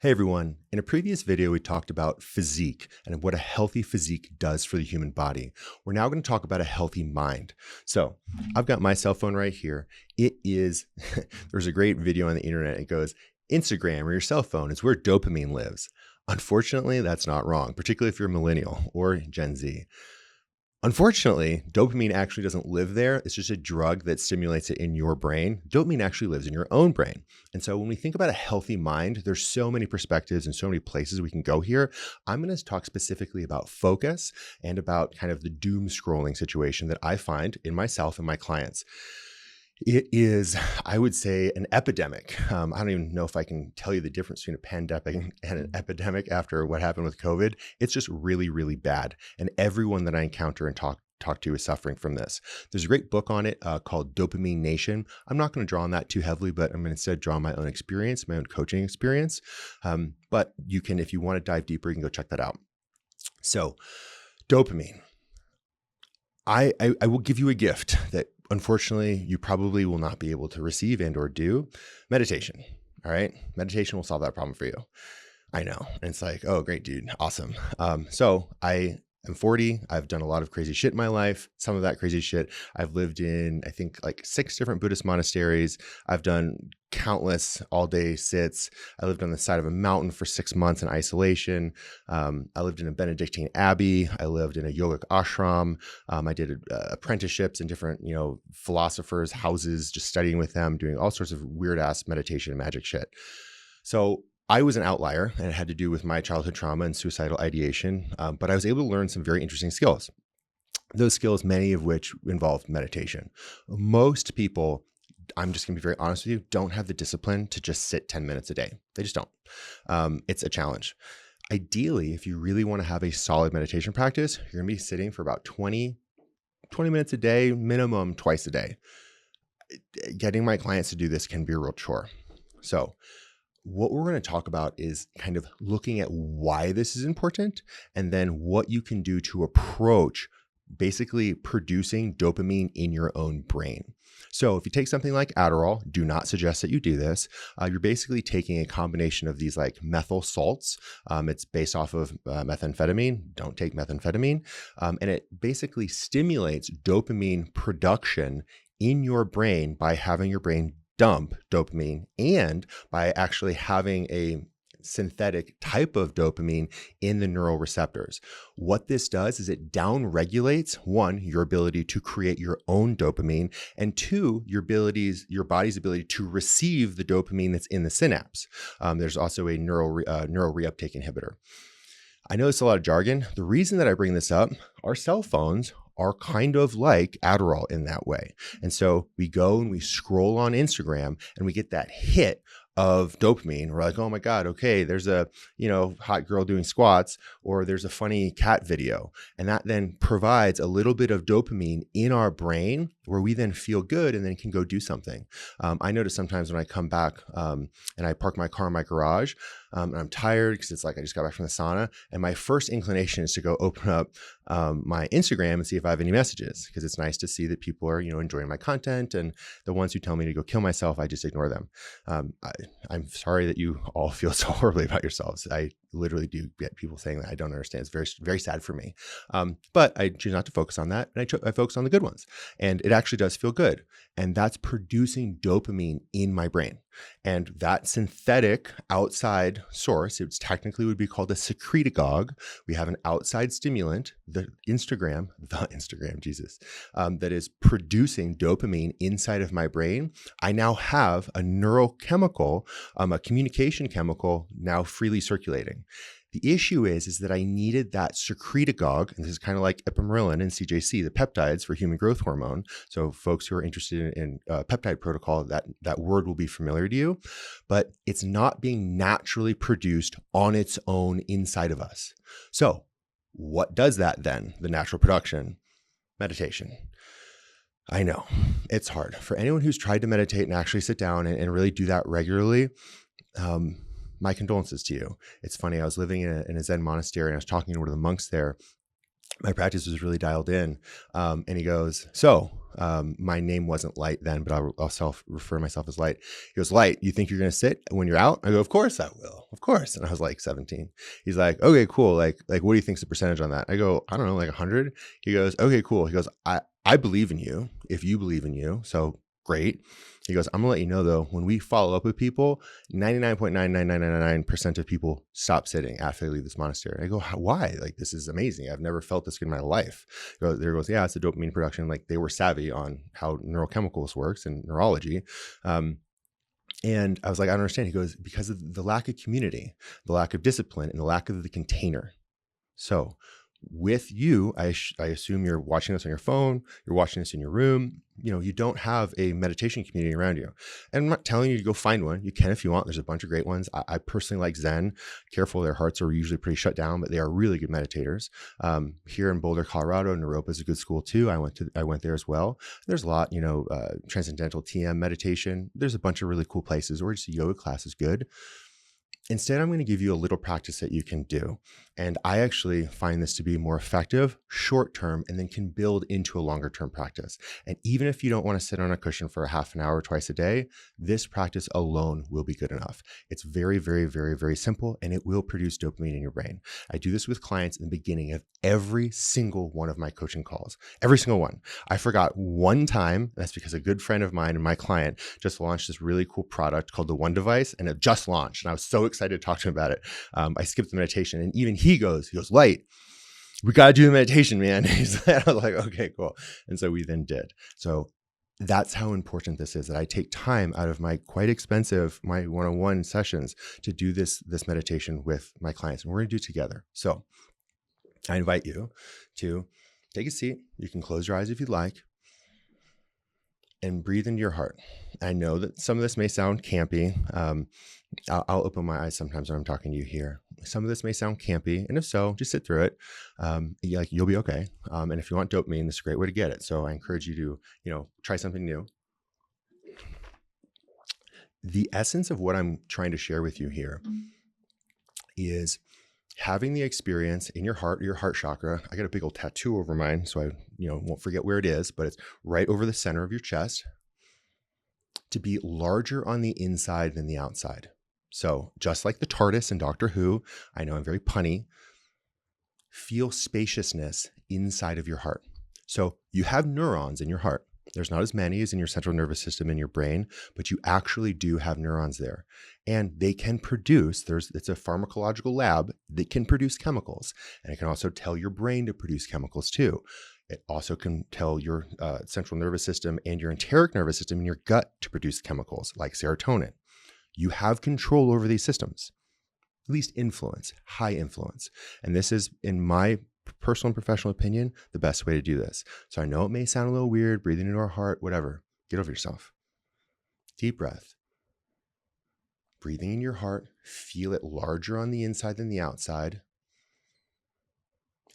Hey everyone, in a previous video we talked about physique and what a healthy physique does for the human body. We're now going to talk about a healthy mind. So I've got my cell phone right here. It is, there's a great video on the internet. It goes, Instagram or your cell phone is where dopamine lives. Unfortunately, that's not wrong, particularly if you're a millennial or Gen Z. Unfortunately, dopamine actually doesn't live there. It's just a drug that stimulates it in your brain. Dopamine actually lives in your own brain. And so when we think about a healthy mind, there's so many perspectives and so many places we can go here. I'm going to talk specifically about focus and about kind of the doom scrolling situation that I find in myself and my clients. It is, I would say, an epidemic. I don't even know if I can tell you the difference between a pandemic and an epidemic after what happened with COVID. It's just really, really bad. And everyone that I encounter and talk to is suffering from this. There's a great book on it called Dopamine Nation. I'm not going to draw on that too heavily, but I'm going to instead draw on my own experience, my own coaching experience. But you can, if you want to dive deeper, you can go check that out. So dopamine. I will give you a gift that unfortunately you probably will not be able to receive and or do. Meditation. All right. Meditation will solve that problem for you. I know. And it's like, oh, great, dude. Awesome. So I'm 40. I've done a lot of crazy shit in my life. Some of that crazy shit, I've lived in, I think, like 6 different Buddhist monasteries. I've done countless all-day sits. I lived on the side of a mountain for 6 months in isolation. I lived in a Benedictine abbey. I lived in a yogic ashram. I did apprenticeships in different, philosophers' houses, just studying with them, doing all sorts of weird-ass meditation and magic shit. So I was an outlier, and it had to do with my childhood trauma and suicidal ideation, but I was able to learn some very interesting skills. Those skills, many of which involved meditation. Most people, I'm just going to be very honest with you, don't have the discipline to just sit 10 minutes a day. They just don't. It's a challenge. Ideally, if you really want to have a solid meditation practice, you're going to be sitting for about 20 minutes a day, minimum twice a day. Getting my clients to do this can be a real chore. So what we're going to talk about is kind of looking at why this is important and then what you can do to approach basically producing dopamine in your own brain. So if you take something like Adderall, do not suggest that you do this. You're basically taking a combination of these like methyl salts. It's based off of methamphetamine. Don't take methamphetamine. And it basically stimulates dopamine production in your brain by having your brain dump dopamine and by actually having a synthetic type of dopamine in the neural receptors. What this does is it downregulates, 1, your ability to create your own dopamine, and 2, your body's ability to receive the dopamine that's in the synapse. There's also a neural reuptake inhibitor. I know it's a lot of jargon. The reason that I bring this up, our cell phones are kind of like Adderall in that way. And so we go and we scroll on Instagram and we get that hit of dopamine. We're like, oh my God, okay, there's a, hot girl doing squats, or there's a funny cat video. And that then provides a little bit of dopamine in our brain where we then feel good and then can go do something. I notice sometimes when I come back and I park my car in my garage, and I'm tired because it's like I just got back from the sauna, and my first inclination is to go open up my Instagram and see if I have any messages, because it's nice to see that people are, enjoying my content, and the ones who tell me to go kill myself, I just ignore them. I'm sorry that you all feel so horribly about yourselves. I literally do get people saying that. I don't understand. It's very, very sad for me. But I choose not to focus on that. And I focus on the good ones. And it actually does feel good. And that's producing dopamine in my brain. And that synthetic outside source, it technically would be called a secretagogue. We have an outside stimulant, the Instagram, Jesus, that is producing dopamine inside of my brain. I now have a neurochemical, a communication chemical now freely circulating. The issue is that I needed that secretagogue, and this is kind of like ipamorelin and CJC, the peptides for human growth hormone. So folks who are interested in peptide protocol, that word will be familiar to you, but it's not being naturally produced on its own inside of us. So what does that then, the natural production? Meditation. I know it's hard for anyone who's tried to meditate and actually sit down and really do that regularly. My condolences to you. It's funny. I was living in a Zen monastery and I was talking to one of the monks there, my practice was really dialed in. And he goes, so my name wasn't Light then, but I'll refer myself as Light. He goes, Light, you think you're going to sit when you're out? I go, of course I will. Of course. And I was like 17. He's like, okay, cool. Like, what do you think's the percentage on that? I go, I don't know, like 100. He goes, okay, cool. He goes, I believe in you if you believe in you. So great. He goes, I'm gonna let you know though, when we follow up with people, 99.99999% of people stop sitting after they leave this monastery. I go, why? Like, this is amazing. I've never felt this good in my life. There goes, yeah, it's the dopamine production. Like, they were savvy on how neurochemicals works and neurology. And I was like, I don't understand. He goes, because of the lack of community, the lack of discipline, and the lack of the container. So with you, I assume you're watching this on your phone, you're watching this in your room, you don't have a meditation community around you. And I'm not telling you to go find one. You can if you want. There's a bunch of great ones. I personally like Zen. Careful, their hearts are usually pretty shut down, but they are really good meditators. Here in Boulder, Colorado, Naropa is a good school too. I went there as well. There's a lot, transcendental TM meditation. There's a bunch of really cool places, or just a yoga class is good. Instead, I'm going to give you a little practice that you can do. And I actually find this to be more effective short term, and then can build into a longer term practice. And even if you don't want to sit on a cushion for a half an hour twice a day, this practice alone will be good enough. It's very, very, very, very simple, and it will produce dopamine in your brain. I do this with clients in the beginning of every single one of my coaching calls, every single one. I forgot one time. That's because a good friend of mine and my client just launched this really cool product called the One Device, and it just launched. And I was so excited to talk to him about it. I skipped the meditation, and even he goes, Light, we got to do the meditation, man. I was like, okay, cool. And so we then did. So that's how important this is, that I take time out of my quite expensive, my one-on-one sessions to do this meditation with my clients. And we're going to do it together. So I invite you to take a seat. You can close your eyes if you'd like, and breathe into your heart. I know that some of this may sound campy. I'll open my eyes sometimes when I'm talking to you here. Some of this may sound campy, and if so, just sit through it. You'll be okay. And if you want dopamine, this is a great way to get it. So I encourage you to, try something new. The essence of what I'm trying to share with you here is having the experience in your heart, your heart chakra. I got a big old tattoo over mine, so I won't forget where it is, but it's right over the center of your chest, to be larger on the inside than the outside. So just like the TARDIS in Doctor Who, I know I'm very punny, feel spaciousness inside of your heart. So you have neurons in your heart. There's not as many as in your central nervous system in your brain, but you actually do have neurons there. And they can produce, it's a pharmacological lab that can produce chemicals. And it can also tell your brain to produce chemicals too. It also can tell your central nervous system and your enteric nervous system in your gut to produce chemicals like serotonin. You have control over these systems, at least influence, high influence. And this is, in my personal and professional opinion, the best way to do this. So I know it may sound a little weird, breathing into our heart, whatever. Get over yourself. Deep breath. Breathing in your heart, feel it larger on the inside than the outside.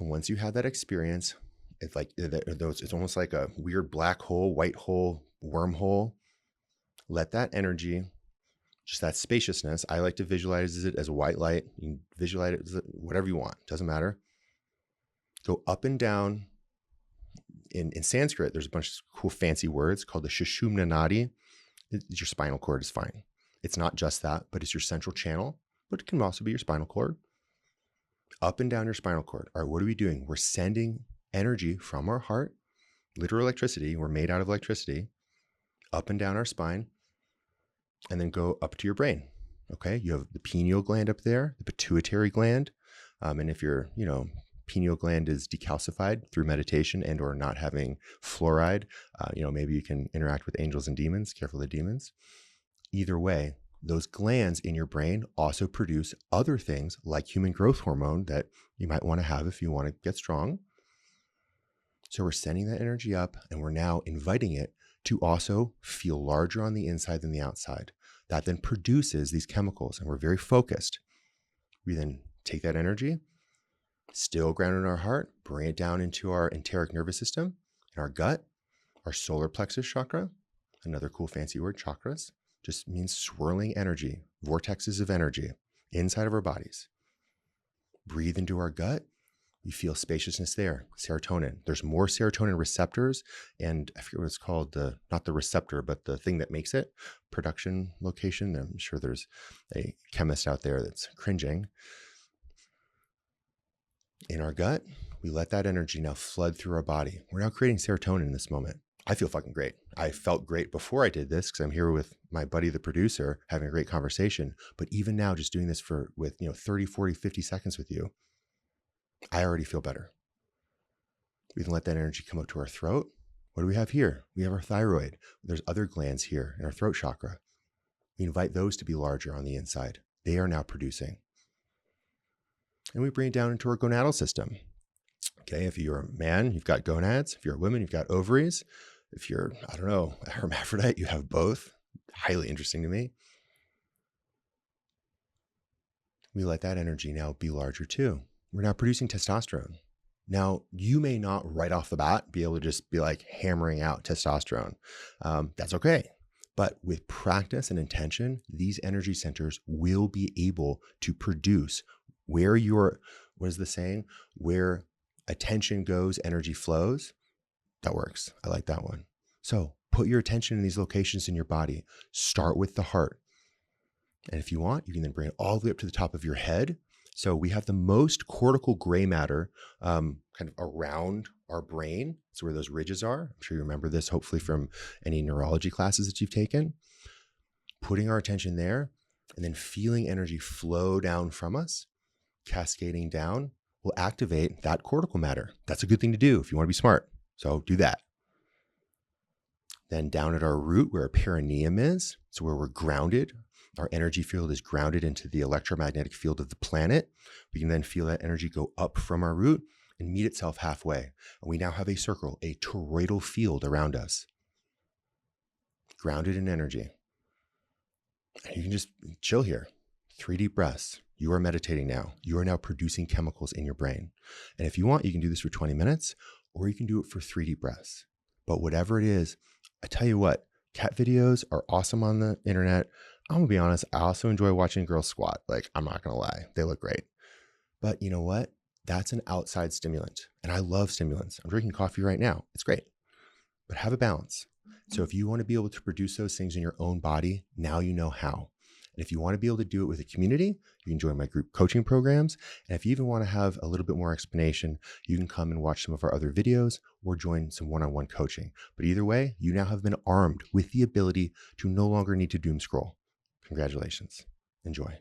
And once you have that experience, it's almost like a weird black hole, white hole, wormhole. Let that energy, just that spaciousness, I like to visualize it as a white light. You can visualize it as whatever you want, doesn't matter. Go up and down. In Sanskrit, there's a bunch of cool fancy words called the Sushumna Nadi. Your spinal cord is fine. It's not just that, but it's your central channel, but it can also be your spinal cord. Up and down your spinal cord. All right, what are we doing? We're sending energy from our heart, literal electricity. We're made out of electricity, up and down our spine, and then go up to your brain. Okay, you have the pineal gland up there, the pituitary gland. And if your pineal gland is decalcified through meditation and or not having fluoride, maybe you can interact with angels and demons. Careful of the demons. Either way, those glands in your brain also produce other things like human growth hormone that you might want to have if you want to get strong. So we're sending that energy up, and we're now inviting it to also feel larger on the inside than the outside. That then produces these chemicals, and we're very focused. We then take that energy, still grounded in our heart, bring it down into our enteric nervous system, in our gut, our solar plexus chakra. Another cool fancy word, chakras, just means swirling energy, vortexes of energy inside of our bodies. Breathe into our gut. You feel spaciousness there, serotonin. There's more serotonin receptors, and I forget what it's called, not the receptor, but the thing that makes it, production location. I'm sure there's a chemist out there that's cringing. In our gut, we let that energy now flood through our body. We're now creating serotonin in this moment. I feel fucking great. I felt great before I did this because I'm here with my buddy, the producer, having a great conversation. But even now, just doing this with 30, 40, 50 seconds with you, I already feel better. We can let that energy come up to our throat. What do we have here? We have our thyroid. There's other glands here in our throat chakra. We invite those to be larger on the inside. They are now producing. And we bring it down into our gonadal system. Okay, if you're a man, you've got gonads. If you're a woman, you've got ovaries. If you're, I don't know, a hermaphrodite, you have both. Highly interesting to me. We let that energy now be larger too. We're now producing testosterone. Now, you may not right off the bat be able to just be like hammering out testosterone. That's okay. But with practice and intention, these energy centers will be able to produce where your, what is the saying? Where attention goes, energy flows. That works. I like that one. So put your attention in these locations in your body. Start with the heart. And if you want, you can then bring it all the way up to the top of your head. So we have the most cortical gray matter kind of around our brain. That's where those ridges are. I'm sure you remember this, hopefully from any neurology classes that you've taken. Putting our attention there and then feeling energy flow down from us, cascading down, will activate that cortical matter. That's a good thing to do if you want to be smart. So do that. Then down at our root where our perineum is, so where we're grounded, our energy field is grounded into the electromagnetic field of the planet. We can then feel that energy go up from our root and meet itself halfway. And we now have a circle, a toroidal field around us, grounded in energy. And you can just chill here. 3 deep breaths. You are meditating now. You are now producing chemicals in your brain. And if you want, you can do this for 20 minutes, or you can do it for 3 deep breaths. But whatever it is, I tell you what, cat videos are awesome on the internet. I'm gonna be honest, I also enjoy watching girls squat. Like, I'm not gonna lie, they look great. But you know what? That's an outside stimulant. And I love stimulants. I'm drinking coffee right now. It's great. But have a balance. So if you want to be able to produce those things in your own body, now you know how. And if you want to be able to do it with a community, you can join my group coaching programs. And if you even want to have a little bit more explanation, you can come and watch some of our other videos or join some one-on-one coaching. But either way, you now have been armed with the ability to no longer need to doom scroll. Congratulations. Enjoy.